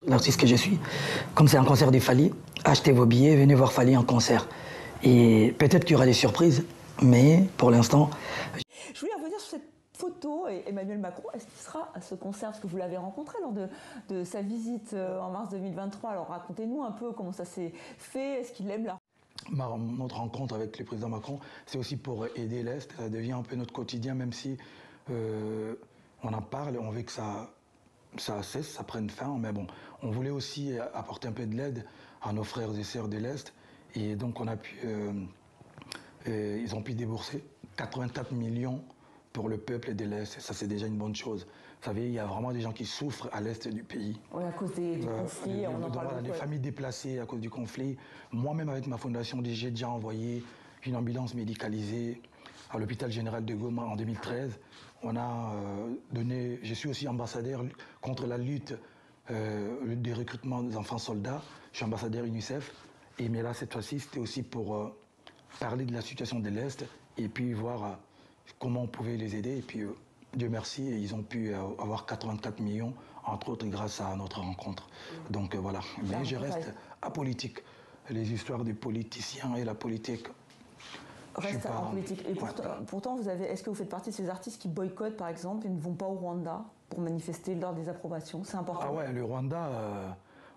L'artiste que je suis, comme c'est un concert de Fally, achetez vos billets, venez voir Fally en concert. Et peut-être qu'il y aura des surprises, mais pour l'instant... Je voulais revenir sur cette photo. Emmanuel Macron, est-ce qu'il sera à ce concert? Parce que vous l'avez rencontré lors de sa visite en mars 2023. Alors racontez-nous un peu comment ça s'est fait. Est-ce qu'il aime la... Notre rencontre avec le président Macron, c'est aussi pour aider l'Est. Ça devient un peu notre quotidien, même si on en parle, on veut que ça cesse, ça prenne fin. Mais bon, on voulait aussi apporter un peu de l'aide à nos frères et sœurs de l'Est. Et donc on a pu, ils ont pu débourser 84 millions pour le peuple de l'Est. Ça, c'est déjà une bonne chose. Vous savez, il y a vraiment des gens qui souffrent à l'Est du pays. Oui, à cause du conflit, on en parle beaucoup. Des familles déplacées à cause du conflit. Moi-même, avec ma fondation, j'ai déjà envoyé une ambulance médicalisée à l'hôpital général de Goma en 2013. On a donné... Je suis aussi ambassadeur contre la lutte des recrutements des enfants soldats. Je suis ambassadeur UNICEF. Mais là, cette fois-ci, c'était aussi pour parler de la situation de l'Est et puis voir comment on pouvait les aider. Et puis, Dieu merci, ils ont pu avoir 84 millions, entre autres grâce à notre rencontre. Donc voilà. Mais je reste apolitique. Les histoires des politiciens et la politique... Reste en politique. Et pourtant, est-ce que vous faites partie de ces artistes qui boycottent, par exemple, et ne vont pas au Rwanda pour manifester leur désappobation? C'est important. Ah ouais, le Rwanda...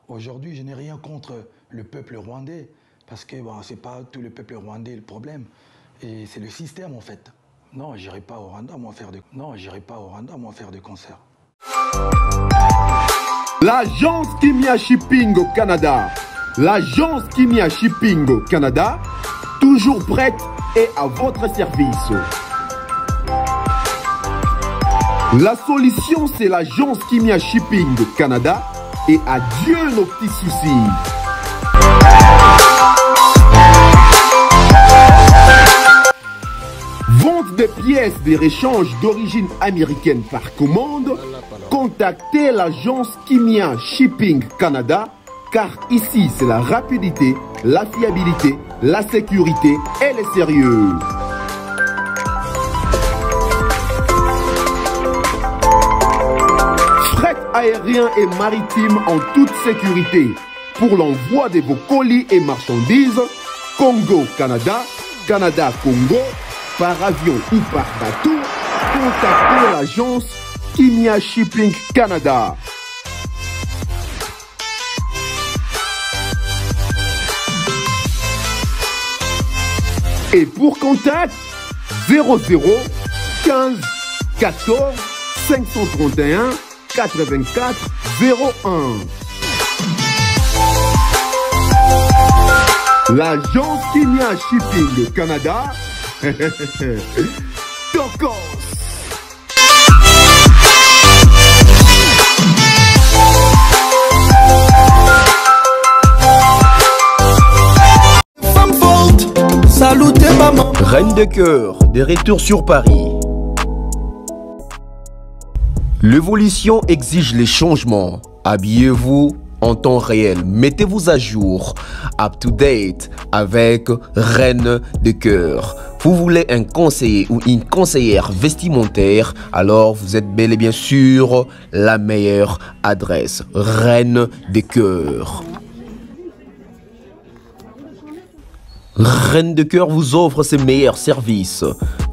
Aujourd'hui, je n'ai rien contre le peuple rwandais, parce que bon, ce n'est pas tout le peuple rwandais le problème, et c'est le système en fait. Non, je n'irai pas au Rwanda, moi, faire de concerts. L'agence Kimia Shipping au Canada. L'agence Kimia Shipping au Canada, toujours prête et à votre service. La solution, c'est l'agence Kimia Shipping au Canada. Et adieu nos petits soucis. Vente des pièces de réchange d'origine américaine par commande. Contactez l'agence Kimia Shipping Canada, car ici c'est la rapidité, la fiabilité, la sécurité et le sérieux. Aérien et maritime en toute sécurité. Pour l'envoi de vos colis et marchandises, Congo-Canada, Canada-Congo, par avion ou par bateau, contactez l'agence Kimia Shipping Canada. Et pour contact, 00 15 14 531 84 01. L'agence Kimia Shipping Canada. Tokos. Reine de cœur, de retour sur Paris. L'évolution exige les changements. Habillez-vous en temps réel. Mettez-vous à jour, up to date, avec Reine de cœur. Vous voulez un conseiller ou une conseillère vestimentaire, alors vous êtes bel et bien sûr la meilleure adresse. Reine de cœur. Reine de cœur vous offre ses meilleurs services.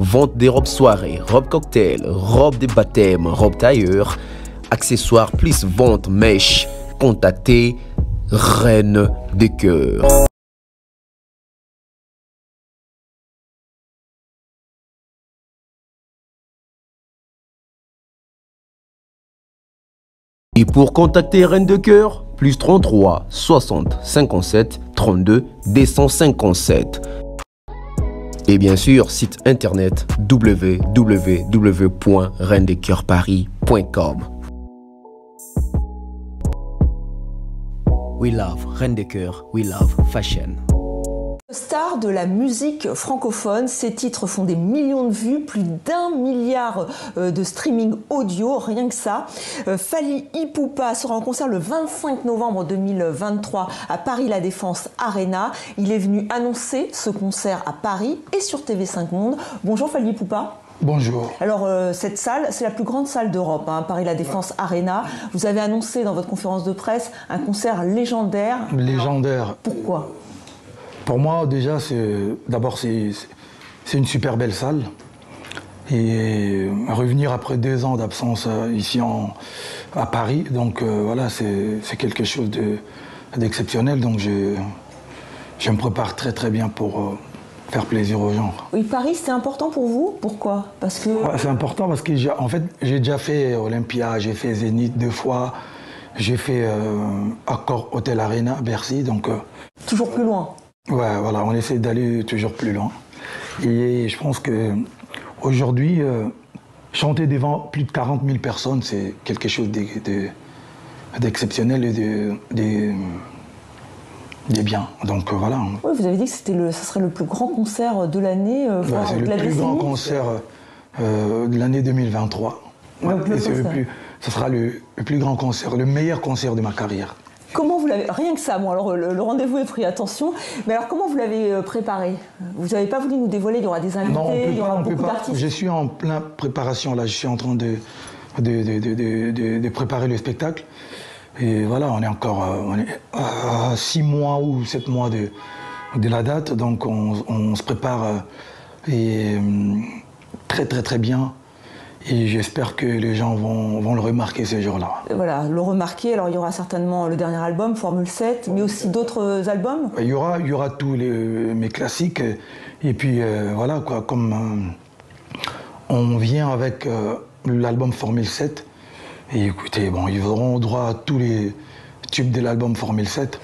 Vente des robes soirées, robes cocktail, robes de baptême, robes tailleur, accessoires plus vente mèche. Contactez Reine de cœur. Et pour contacter Reine de cœur, plus 33 60 57 32 257. Et bien sûr, site internet www.reinedecoeurparis.com. We love Reine de cœur, we love fashion. Star de la musique francophone, ses titres font des millions de vues, plus d'1 milliard de streaming audio, rien que ça. Fally Ipupa sera en concert le 25 novembre 2023 à Paris La Défense Arena. Il est venu annoncer ce concert à Paris et sur TV5 Monde. Bonjour Fally Ipupa. Bonjour. Alors cette salle, c'est la plus grande salle d'Europe, hein, Paris La Défense Arena. Vous avez annoncé dans votre conférence de presse un concert légendaire. Légendaire. Pourquoi? Pour moi, déjà, d'abord, c'est une super belle salle. Et revenir après 2 ans d'absence ici à Paris, donc voilà, c'est quelque chose d'exceptionnel. Donc je me prépare très très bien pour faire plaisir aux gens. Oui, Paris, c'est important pour vous? Pourquoi? Parce que... Ouais, c'est important parce que en fait, j'ai déjà fait Olympia, j'ai fait Zénith 2 fois, j'ai fait Accor Hotel Arena, Bercy, donc... Toujours plus loin. Ouais, voilà, on essaie d'aller toujours plus loin. Et je pense que aujourd'hui, chanter devant plus de 40 000 personnes, c'est quelque chose d'exceptionnel et de bien. Donc voilà. Oui, vous avez dit que ce serait le plus grand concert de l'année. C'est le plus grand concert de l'année 2023. Ouais, ce sera le plus grand concert, le meilleur concert de ma carrière. Comment vous l'avez... Rien que ça, bon, alors le rendez-vous est pris, attention. Mais alors comment vous l'avez préparé? Vous n'avez pas voulu nous dévoiler, il y aura des invités, non, il y aura beaucoup d'artistes. Je suis en pleine préparation, là, je suis en train de préparer le spectacle. Et voilà, on est encore à 6 mois ou 7 mois de la date, donc on se prépare très très très bien. Et j'espère que les gens vont le remarquer ce jour-là. Voilà, le remarquer. Alors il y aura certainement le dernier album, Formule 7, mais aussi d'autres albums. Il y aura tous mes classiques. Et puis voilà, quoi, comme on vient avec l'album Formule 7. Et écoutez, bon, ils auront droit à tous les tubes de l'album Formule 7.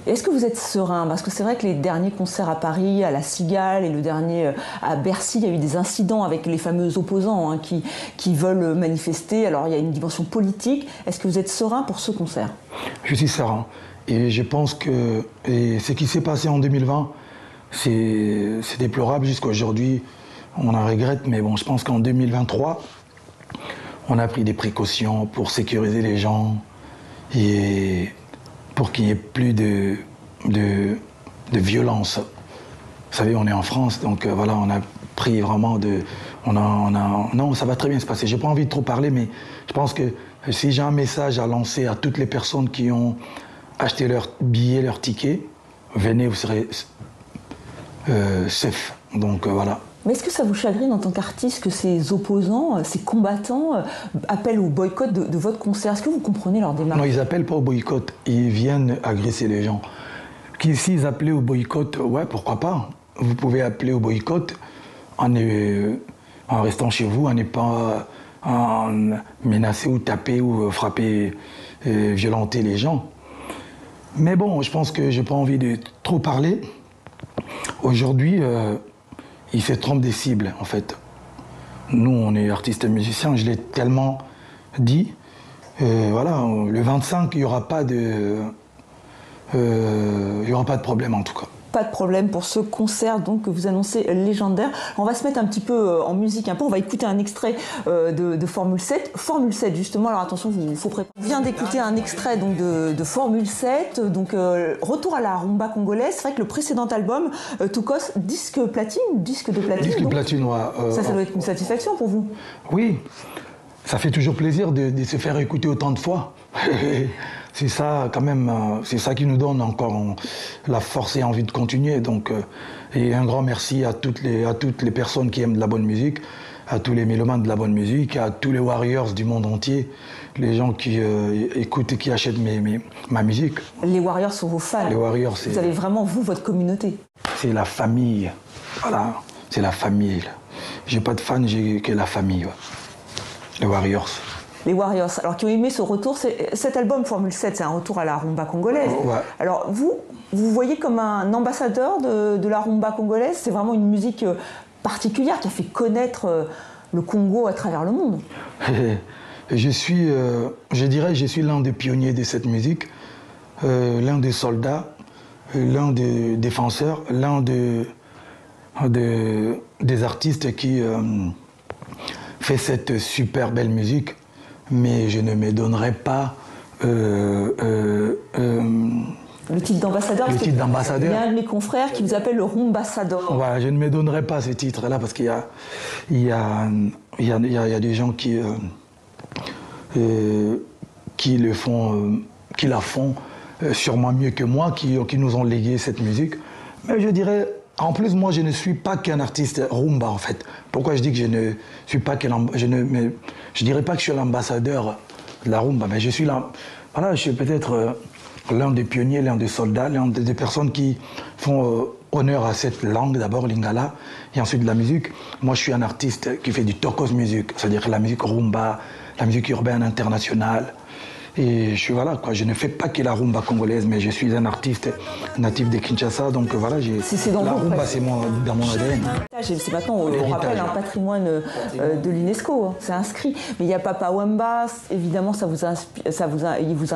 Est-ce que vous êtes serein? Parce que c'est vrai que les derniers concerts à Paris, à la Cigale et le dernier à Bercy, il y a eu des incidents avec les fameux opposants, hein, qui veulent manifester. Alors il y a une dimension politique. Est-ce que vous êtes serein pour ce concert? Je suis serein. Et je pense que ce qui s'est passé en 2020, c'est déplorable jusqu'à aujourd'hui. On en regrette, mais bon, je pense qu'en 2023, on a pris des précautions pour sécuriser les gens et pour qu'il n'y ait plus de violence. Vous savez, on est en France, donc voilà, on a pris vraiment non, ça va très bien se passer. J'ai pas envie de trop parler, mais je pense que si j'ai un message à lancer à toutes les personnes qui ont acheté leur billet, leur ticket, venez, vous serez safe. Donc voilà. Mais est-ce que ça vous chagrine en tant qu'artiste que ces opposants, ces combattants appellent au boycott de votre concert? Est-ce que vous comprenez leur démarche? Non, ils n'appellent pas au boycott, ils viennent agresser les gens. S'ils appelaient au boycott, ouais, pourquoi pas. Vous pouvez appeler au boycott en restant chez vous, en n'est pas menacer ou taper ou frapper, violenter les gens. Mais bon, je pense que j'ai pas envie de trop parler. Aujourd'hui, ils se trompent des cibles, en fait. Nous, on est artistes et musiciens, je l'ai tellement dit. Voilà, le 25, il n'y aura pas de problème, en tout cas. Pas de problème pour ce concert donc, que vous annoncez légendaire. On va se mettre un petit peu en musique, un peu. On va écouter un extrait de Formule 7. Formule 7, justement, alors attention, il faut préparer. On vient d'écouter un extrait donc, de Formule 7, donc retour à la rumba congolaise. C'est vrai que le précédent album, Tukos, disque de platine. Disque de platine, ouais. Ça doit être une satisfaction pour vous. Oui, ça fait toujours plaisir de se faire écouter autant de fois. C'est ça, quand même, c'est ça qui nous donne encore la force et envie de continuer. Donc, et un grand merci à toutes les personnes qui aiment de la bonne musique, à tous les mélomanes de la bonne musique, à tous les Warriors du monde entier, les gens qui écoutent et qui achètent ma musique. Les Warriors sont vos fans. Les Warriors, vous avez vraiment, vous, votre communauté. C'est la famille. Voilà, c'est la famille. J'ai pas de fans, j'ai que la famille. Ouais. Les Warriors. Les Warriors, alors qui ont aimé ce retour, cet album Formule 7, c'est un retour à la rumba congolaise. Ouais. Alors vous voyez comme un ambassadeur de la rumba congolaise, c'est vraiment une musique particulière qui a fait connaître le Congo à travers le monde. Je suis l'un des pionniers de cette musique, l'un des soldats, l'un des défenseurs, l'un des artistes qui fait cette super belle musique. Mais je ne me donnerai pas le Le titre d'ambassadeur. Le titre d'ambassadeur. Il y a un de mes confrères qui vous appelle le Rumbassador. Voilà, je ne me donnerai pas ce titre-là parce qu'il y a des gens qui le font, qui la font sûrement mieux que moi, qui nous ont légué cette musique. Mais je dirais, en plus, moi, je ne suis pas qu'un artiste rumba, en fait. Pourquoi je dis que je ne suis pas qu'un... Je dirais pas que je suis l'ambassadeur de la rumba, mais je suis là... Voilà, je suis peut-être l'un des pionniers, l'un des soldats, l'un des personnes qui font honneur à cette langue, d'abord, lingala, et ensuite de la musique. Moi, je suis un artiste qui fait du tokos music, c'est-à-dire la musique rumba, la musique urbaine internationale. Et je suis, voilà, quoi, je ne fais pas que la rumba congolaise, mais je suis un artiste natif de Kinshasa, donc voilà, la rumba, c'est dans mon ADN. C'est maintenant, on rappelle, un patrimoine de l'UNESCO, hein, c'est inscrit. Mais il y a Papa Wemba, évidemment, il vous a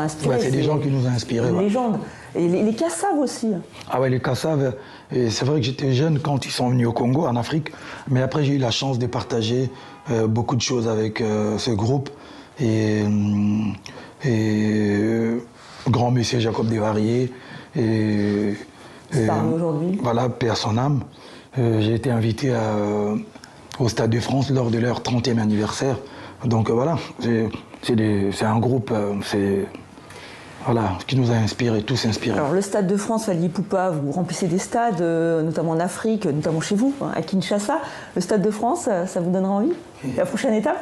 inspiré. Ouais, c'est des gens qui nous ont inspirés. Une légende. Et les Kassav aussi. Ah ouais, les Kassav, c'est vrai que j'étais jeune quand ils sont venus au Congo, en Afrique, mais après j'ai eu la chance de partager beaucoup de choses avec ce groupe. Et grand monsieur Jacob Desvarieux, aujourd'hui. Voilà, paix à son âme. J'ai été invité au Stade de France lors de leur 30e anniversaire. Donc voilà, c'est un groupe voilà, qui nous a inspirés, tous inspirés. Alors le Stade de France, Fally Ipupa, vous remplissez des stades, notamment en Afrique, notamment chez vous, hein, à Kinshasa. Le Stade de France, ça vous donnera envie? La prochaine étape?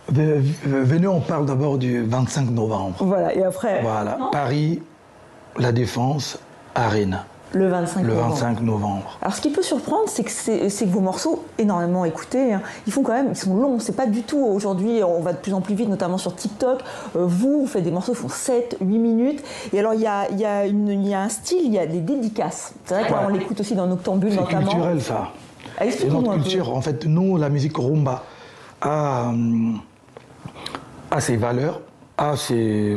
Venez, on parle d'abord du 25 novembre. Voilà, et après... Voilà, Paris, La Défense, Arène. Le 25 novembre. Alors ce qui peut surprendre, c'est que vos morceaux, énormément écoutés, hein, ils sont longs. C'est pas du tout, aujourd'hui, on va de plus en plus vite, notamment sur TikTok. Vous faites des morceaux qui font 7, 8 minutes. Et alors il y a un style, il y a des dédicaces. C'est vrai qu'on l'écoute aussi dans Noctambule notamment. C'est culturel ça. C'est notre culture. En fait, nous, la musique rumba a ses valeurs. C'est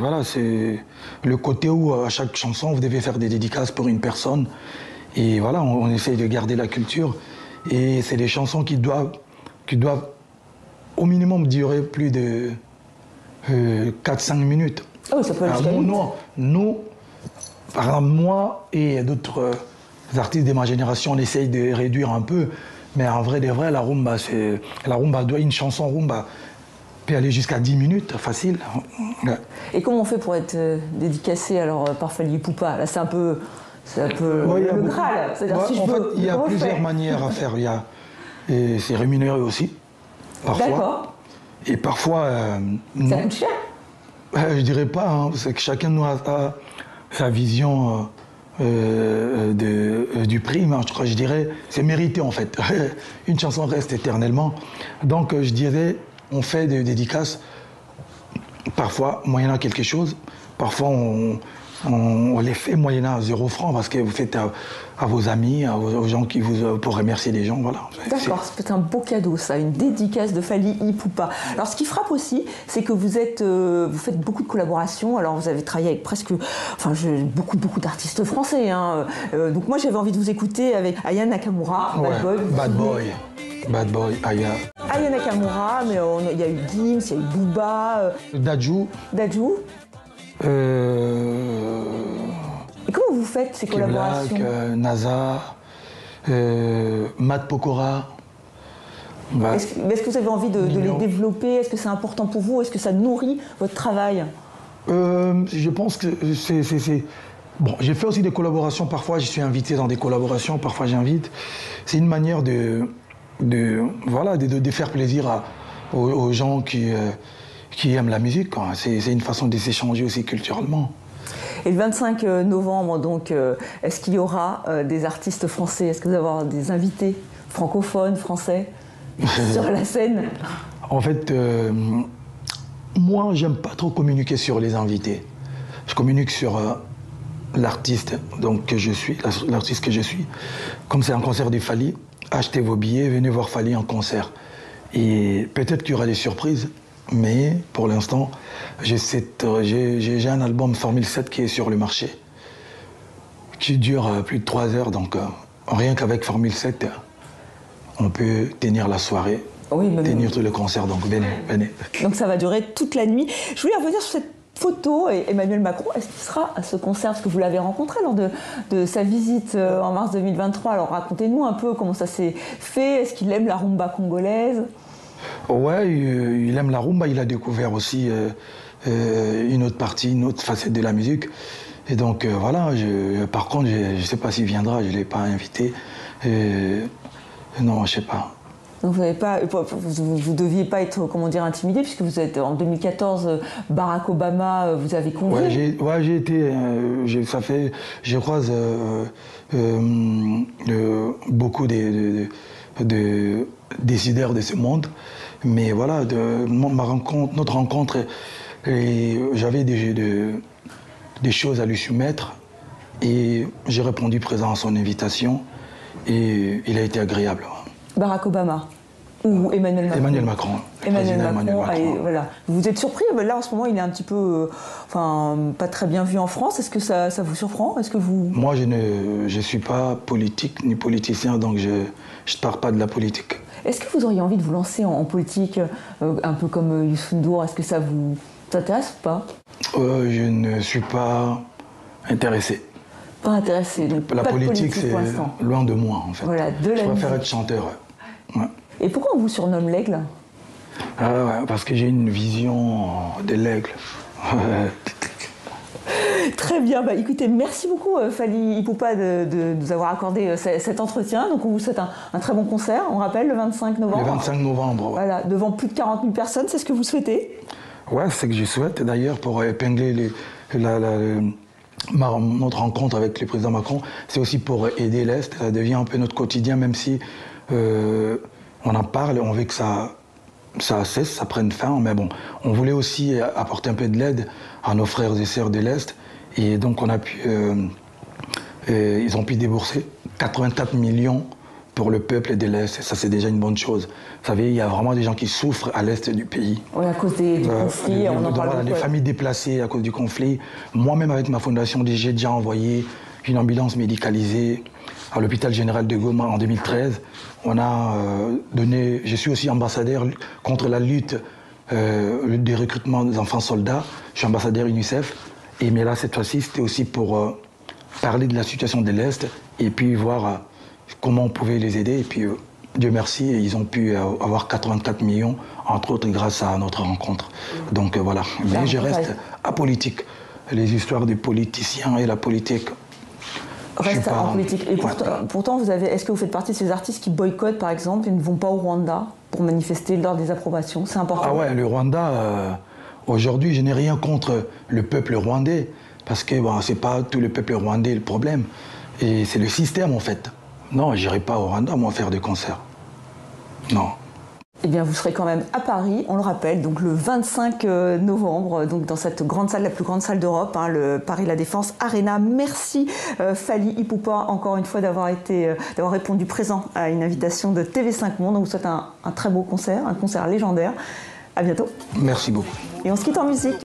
le côté où à chaque chanson, vous devez faire des dédicaces pour une personne. Et voilà, on essaye de garder la culture. Et c'est des chansons qui doivent au minimum durer plus de 4-5 minutes. Ah oui, ça peut aller nous, par exemple, moi et d'autres artistes de ma génération, on essaye de réduire un peu. Mais en vrai, la rumba, une chanson rumba peut aller jusqu'à 10 minutes, facile. Et comment on fait pour être dédicacé alors par Fally Ipupa? Là, c'est un peu le Graal. Il y a plusieurs manières à faire. Et c'est rémunéré aussi, parfois. D'accord. Et parfois, non. Ça coûte cher? Je dirais pas, hein, c'est que chacun de nous a sa vision du prix, mais je dirais, c'est mérité en fait. Une chanson reste éternellement. Donc je dirais, on fait des dédicaces, parfois moyennant quelque chose, parfois on les fait moyennant 0 franc parce que vous faites à vos amis, aux gens pour remercier les gens, voilà. D'accord, c'est un beau cadeau ça, une dédicace de Fally Ipupa. Alors ce qui frappe aussi, c'est que vous faites beaucoup de collaborations, alors vous avez travaillé avec beaucoup d'artistes français, hein. Donc moi j'avais envie de vous écouter avec Aya Nakamura, Bad Boy, Aya. Aya Nakamura, mais il y a eu Gims, il y a eu Booba. Dadju. Et comment vous faites ces collaborations? Black, NASA, Matt Pokora. Est-ce que vous avez envie de les développer? Est-ce que c'est important pour vous? Est-ce que ça nourrit votre travail? Je pense que c'est... Bon, j'ai fait aussi des collaborations, parfois je suis invité dans des collaborations, parfois j'invite. C'est une manière de faire plaisir aux gens qui aiment la musique, quoi. C'est une façon de s'échanger aussi culturellement. Et le 25 novembre, donc, est-ce qu'il y aura des artistes français? Est-ce que vous allez avoir des invités francophones, français, sur la scène? En fait, moi, j'aime pas trop communiquer sur les invités. Je communique sur l'artiste que je suis. Comme c'est un concert de Fally, achetez vos billets, venez voir Fally en concert. Et peut-être qu'il y aura des surprises, mais pour l'instant, j'ai un album Formule 7 qui est sur le marché, qui dure plus de 3 heures, donc rien qu'avec Formule 7, on peut tenir la soirée, tenir tout le concert, donc venez. Donc ça va durer toute la nuit. Je voulais revenir sur photo et Emmanuel Macron. Est-ce qu'il sera à ce concert? Parce que vous l'avez rencontré lors de sa visite en mars 2023. Alors racontez-nous un peu comment ça s'est fait. Est-ce qu'il aime la rumba congolaise? Ouais, il aime la rumba. Il a découvert aussi une autre partie, une autre facette de la musique. Et donc voilà, par contre, je ne sais pas s'il viendra, je ne l'ai pas invité. Non, je ne sais pas. Donc vous ne deviez pas être, comment dire, intimidé, puisque vous êtes en 2014, Barack Obama vous avez convié. Ouais, j'ai été, je croise beaucoup de décideurs de ce monde, mais voilà, notre rencontre, j'avais des choses à lui soumettre et j'ai répondu présent à son invitation et il a été agréable. Barack Obama ou Emmanuel Macron? Emmanuel Macron. Emmanuel Macron. Voilà. Vous êtes surpris? Là, en ce moment, il est un petit peu, pas très bien vu en France. Est-ce que ça vous surprend? Est-ce que vous... Moi, je ne suis pas politique ni politicien, donc je ne parle pas de la politique. Est-ce que vous auriez envie de vous lancer en politique, un peu comme Youssou N'Dour? Est-ce que ça vous intéresse ou pas? Je ne suis pas intéressé. Pas intéressé, donc la pas politique, c'est loin de moi, en fait. Voilà, je préfère être chanteur. Ouais. Et pourquoi on vous surnomme l'aigle? Parce que j'ai une vision de l'aigle. Très bien, écoutez, merci beaucoup Fally Ipupa de nous avoir accordé cet entretien. Donc on vous souhaite un très bon concert, on rappelle, le 25 novembre. Le 25 novembre, ouais. Voilà, devant plus de 40 000 personnes, c'est ce que vous souhaitez? Ouais, c'est ce que je souhaite. D'ailleurs, pour épingler notre rencontre avec le président Macron, c'est aussi pour aider l'Est. Ça devient un peu notre quotidien, même si on en parle, on veut que ça cesse, ça prenne fin. Mais bon, on voulait aussi apporter un peu de l'aide à nos frères et sœurs de l'Est. Et donc, on a pu, ils ont pu débourser 84 millions pour le peuple de l'Est. Ça, c'est déjà une bonne chose. Vous savez, il y a vraiment des gens qui souffrent à l'Est du pays. Oui, à cause du conflit, on en parle beaucoup. Les familles déplacées à cause du conflit. Moi-même, avec ma fondation, j'ai déjà envoyé une ambulance médicalisée à l'hôpital général de Goma en 2013. On a donné... Je suis aussi ambassadeur contre la lutte des recrutements des enfants soldats. Je suis ambassadeur UNICEF. Mais là, cette fois-ci, c'était aussi pour parler de la situation de l'Est et puis voir comment on pouvait les aider. Et puis, Dieu merci, ils ont pu avoir 84 millions, entre autres grâce à notre rencontre. Donc voilà. Mais je reste apolitique. Les histoires des politiciens et la politique... Reste en politique. Et pourtant, est-ce que vous faites partie de ces artistes qui boycottent, par exemple, et ne vont pas au Rwanda pour manifester leur désapprobation? C'est important. Ah ouais, le Rwanda, aujourd'hui, je n'ai rien contre le peuple rwandais, parce que c'est pas tout le peuple rwandais le problème, et c'est le système, en fait. Non, je n'irai pas au Rwanda, moi, faire des concerts. Non. Eh bien, vous serez quand même à Paris, on le rappelle, donc le 25 novembre, donc dans cette grande salle, la plus grande salle d'Europe, le Paris La Défense Arena. Merci Fally Ipupa, encore une fois, d'avoir répondu présent à une invitation de TV5 Monde. On vous souhaite un très beau concert, un concert légendaire. À bientôt. Merci beaucoup. Et on se quitte en musique.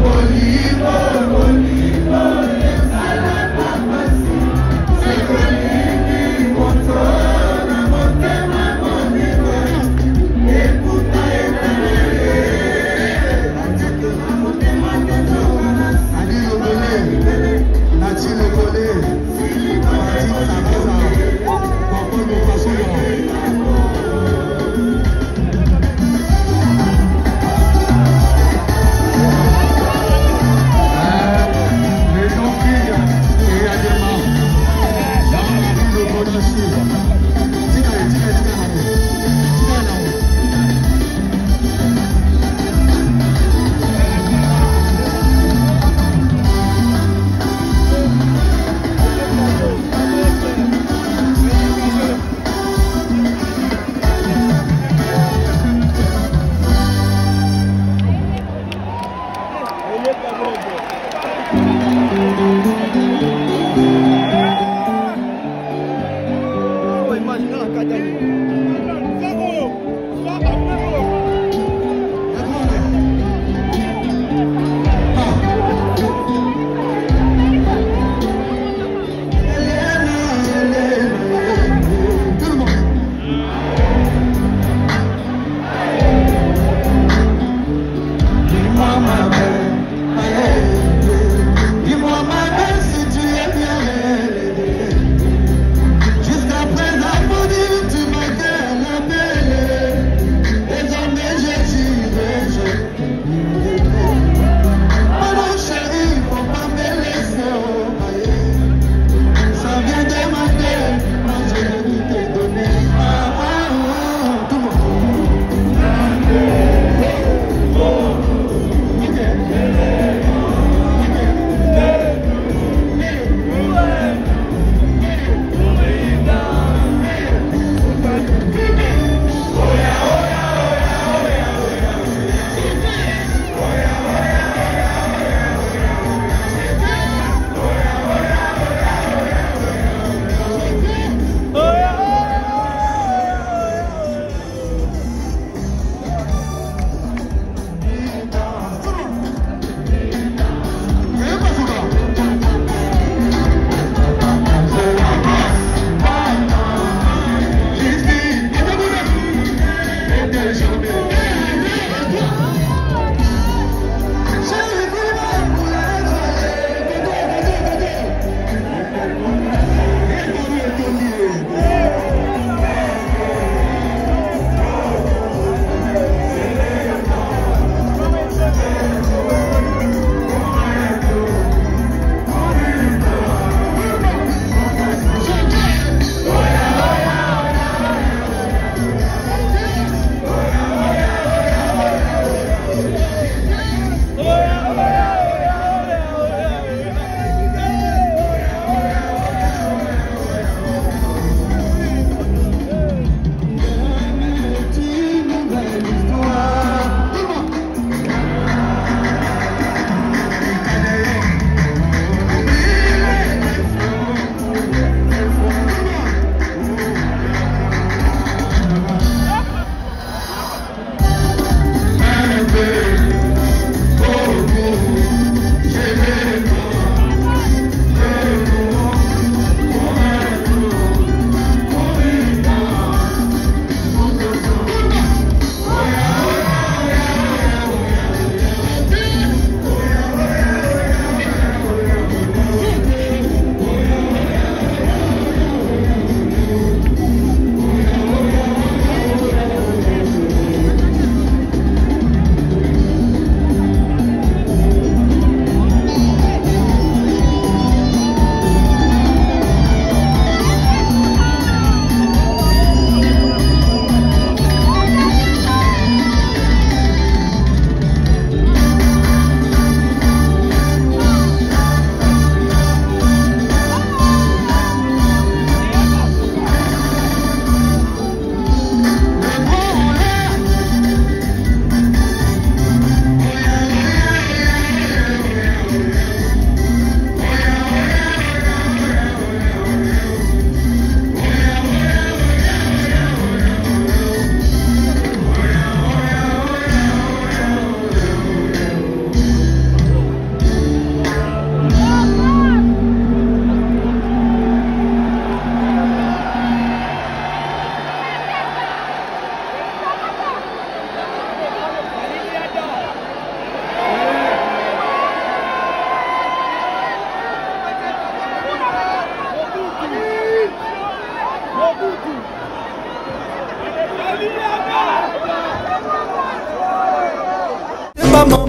Oliva, Oliva.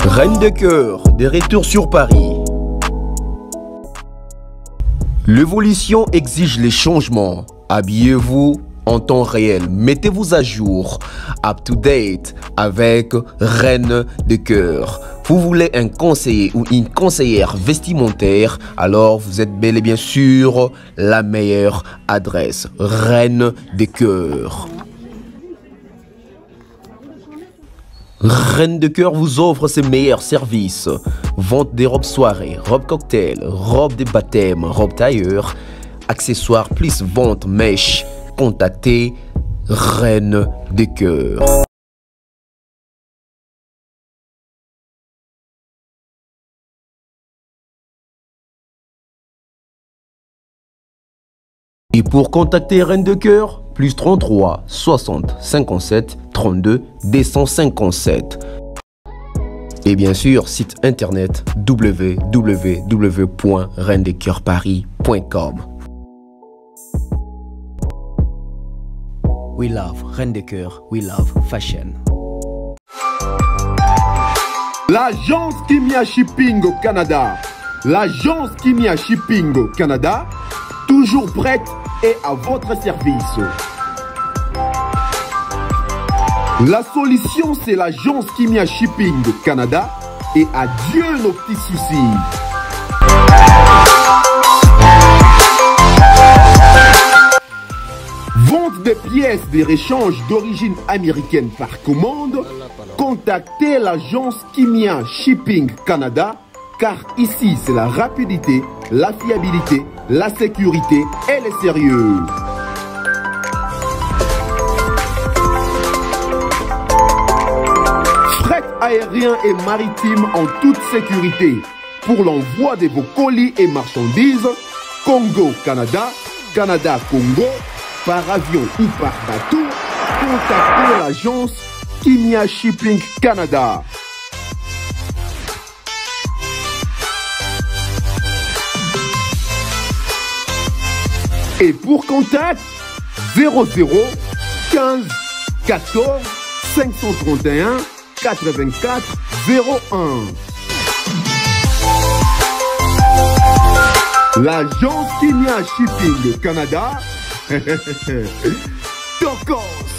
Reine de cœur, de retour sur Paris. L'évolution exige les changements. Habillez-vous en temps réel. Mettez-vous à jour, up to date, avec Reine de cœur. Vous voulez un conseiller ou une conseillère vestimentaire, alors vous êtes bel et bien sûr la meilleure adresse. Reine de cœur. Reine de cœur vous offre ses meilleurs services. Vente des robes soirées, robes cocktail, robes de baptême, robes tailleur, accessoires plus vente mèche. Contactez Reine de cœur. Et pour contacter Reine de cœur, plus 33 60 57 32 257. Et bien sûr, site internet www.reinedecoeurparis.com. We love Reine de cœur, we love fashion. L'agence Kimia Shipping au Canada. L'agence Kimia Shipping au Canada, toujours prête et à votre service. La solution, c'est l'agence Kimia Shipping au Canada et adieu nos petits soucis. Vente des pièces de réchange d'origine américaine par commande, contactez l'agence Kimia Shipping Canada, car ici c'est la rapidité, la fiabilité, la sécurité et le sérieux. Fret aérien et maritime en toute sécurité. Pour l'envoi de vos colis et marchandises, Congo-Canada, Canada-Congo, par avion ou par bateau, contactez l'agence Kimia Shipping Canada. Et pour contact, 00 15 14 531 84 01. L'agence Kimia Shipping Canada. Tokos.